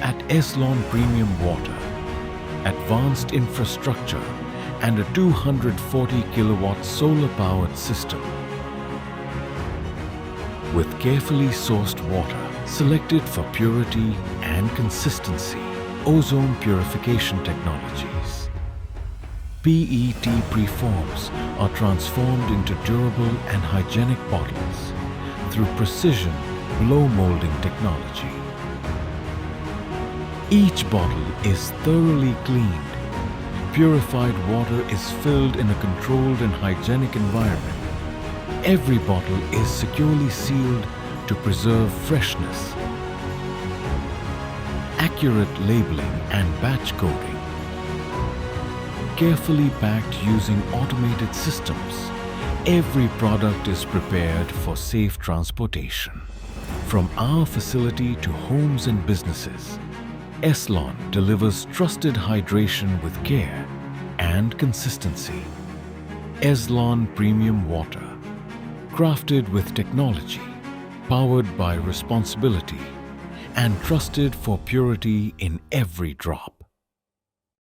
At Eslon Premium Water, advanced infrastructure and a 240 kilowatt solar-powered system with carefully sourced water selected for purity and consistency. Ozone Purification technologies. PET preforms are transformed into durable and hygienic bottles through precision blow molding technology. Each bottle is thoroughly cleaned. Purified water is filled in a controlled and hygienic environment. Every bottle is securely sealed to preserve freshness. Accurate labeling and batch coding. Carefully packed using automated systems, every product is prepared for safe transportation. From our facility to homes and businesses, Eslon delivers trusted hydration with care and consistency. Eslon Premium Water, crafted with technology, powered by responsibility, and trusted for purity in every drop.